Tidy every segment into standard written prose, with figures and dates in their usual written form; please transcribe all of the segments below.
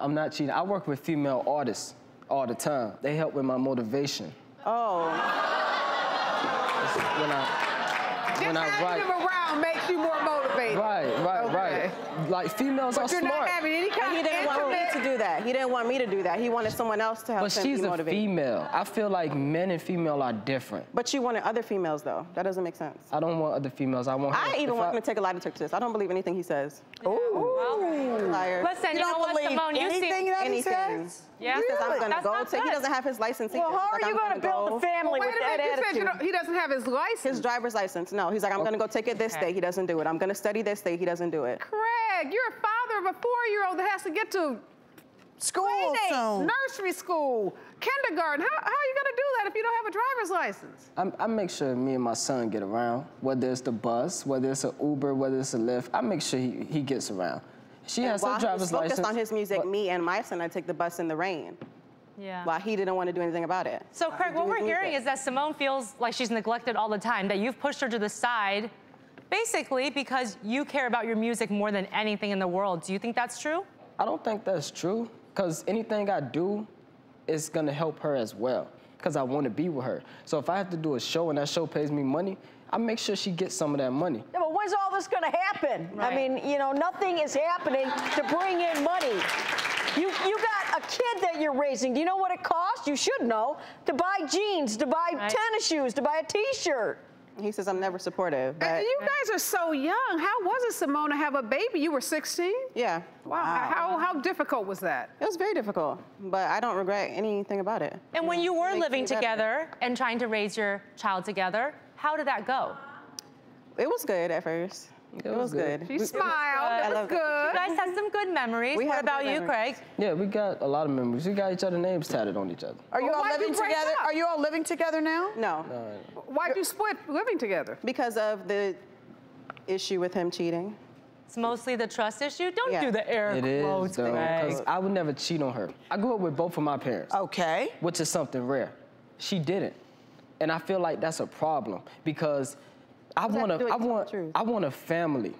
I'm not cheating. I work with female artists all the time. They help with my motivation. Oh. When I having them around makes you more motivated. Right. Like females are smart. But you're not having any kind He didn't want me to do that. He didn't want me to do that. He wanted someone else to help him be motivated. But she's a female. I feel like men and female are different. But you wanted other females, though. That doesn't make sense. I don't want other females. I want her. I even want him to take a lie detector test. I don't believe anything he says. Ooh. Liar. Listen, you know what, Simone? You anything that he says? Yeah. He says I'm going to That's go not take. He good. doesn't have his license either. Well, how are you going to build a family with that attitude? You said he doesn't have his license. His driver's license. No, he's like, I'm going to go take it this day. He doesn't do it. I'm going to study this day. He doesn't do it. Craig, you're a father of a 4-year-old that has to get to School soon. nursery school, kindergarten. How are you going to do that if you don't have a driver's license? I make sure me and my son get around, whether it's the bus, whether it's an Uber, whether it's a Lyft. I make sure he gets around. She has her driver's license. While he was focused on his music, me and my son, I take the bus in the rain. Yeah. While he didn't want to do anything about it. So, Craig, what we're hearing is that Simone feels like she's neglected all the time, that you've pushed her to the side, basically because you care about your music more than anything in the world. Do you think that's true? I don't think that's true, because anything I do is going to help her as well, because I want to be with her. So if I have to do a show and that show pays me money, I make sure she gets some of that money. Yeah, but when's all this going to happen? Right. I mean, you know, nothing is happening to bring in money. You got a kid that you're raising. Do you know what it costs? You should know. To buy jeans, to buy tennis shoes, to buy a T-shirt. He says I'm never supportive. But And you guys are so young. How was it, Simone, to have a baby? You were 16? yeah. Wow. How difficult was that? It was very difficult, but I don't regret anything about it. And when you were Makes living me better. together and trying to raise your child together, how did that go? It was good at first. It was good. She smiled. It was good. You guys had some good memories. We What had about good you, memories. Craig? Yeah, we got a lot of memories. We got each other's names tatted on each other. Are you Well, all why'd you living break together? up? Are you all living together now? No, Why'd you split living together? because of the issue with him cheating. It's mostly the trust issue. Don't Yeah. do the air It is, quotes, though, Craig. because I would never cheat on her. I grew up with both of my parents, Okay. which is something rare. She didn't. And I feel like that's a problem, because I want a family.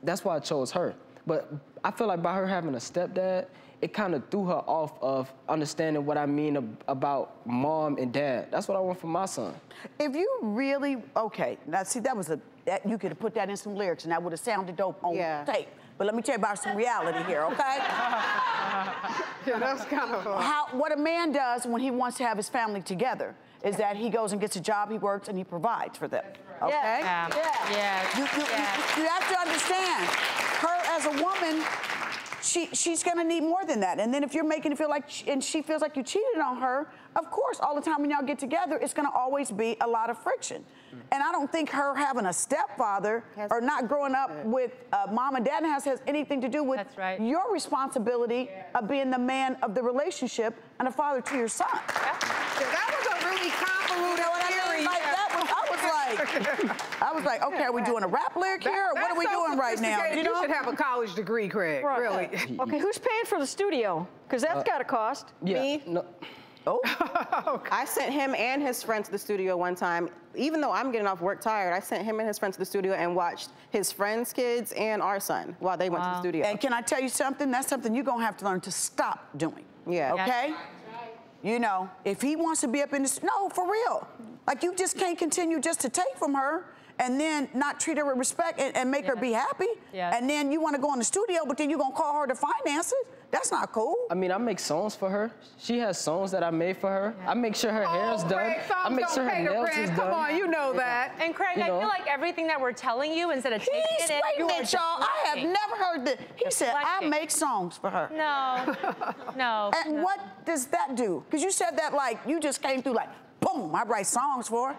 That's why I chose her. But I feel like by her having a stepdad, it kind of threw her off of understanding what I mean about mom and dad. That's what I want for my son. If you really, okay, now see, you could have put that in some lyrics and that would have sounded dope on tape. But let me tell you about some reality here, okay? Yeah, that's kind of What a man does when he wants to have his family together is that he goes and gets a job, he works, and he provides for them, okay? Yeah. You have to understand, her as a woman, she's gonna need more than that. And then if you're making it feel like, and she feels like you cheated on her, of course, all the time when y'all get together, it's gonna always be a lot of friction. And I don't think her having a stepfather or not growing up with mom and dad has anything to do with your responsibility of being the man of the relationship and a father to your son. That was a really convoluted theory. I was like, okay, are we doing a rap lyric here, or what are we doing right now? You should have a college degree, Craig, really. Okay, who's paying for the studio? Because that's got to cost. Yeah. Me? No. Oh. I sent him and his friend to the studio one time. Even though I'm getting off work tired, I sent him and his friend to the studio and watched his friend's kids and our son while they went to the studio. And can I tell you something? That's something you're going to have to learn to stop doing. Yeah. Okay? You know, if he wants to be up in this, no, for real. Like, you just can't continue just to take from her and then not treat her with respect and make her be happy. And then you want to go in the studio, but then you're going to call her to finance it. That's not cool. I mean, I make songs for her. She has songs that I made for her. I make sure her hair's done. Craig, I make sure her nails is done. Come on, you know that. And Craig, I feel like everything that we're telling you, instead of taking it in, Wait a minute, y'all. I have never heard that. He said, I make songs for her. No, no. And what does that do? Because you said that like you just came through like, boom, I write songs for her.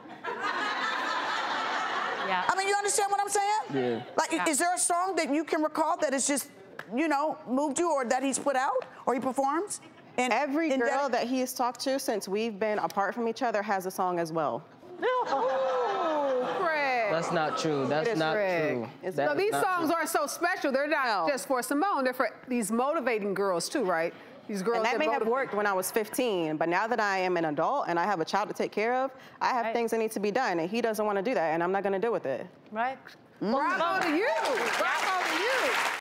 Yeah. I mean, you understand what I'm saying? Yeah. Like, is there a song that you can recall that is just, you know, moved you, or that he's put out or he performs? And every girl that he has talked to since we've been apart from each other has a song as well. Oh, Craig. That's not true. That's not true. No, these songs aren't so special. They're not just for Simone. They're for these motivating girls too, right? These girls and that may have worked when I was 15, but now that I am an adult and I have a child to take care of, I have things that need to be done, and he doesn't want to do that, and I'm not going to deal with it. Right. Bravo to you. Bravo to you.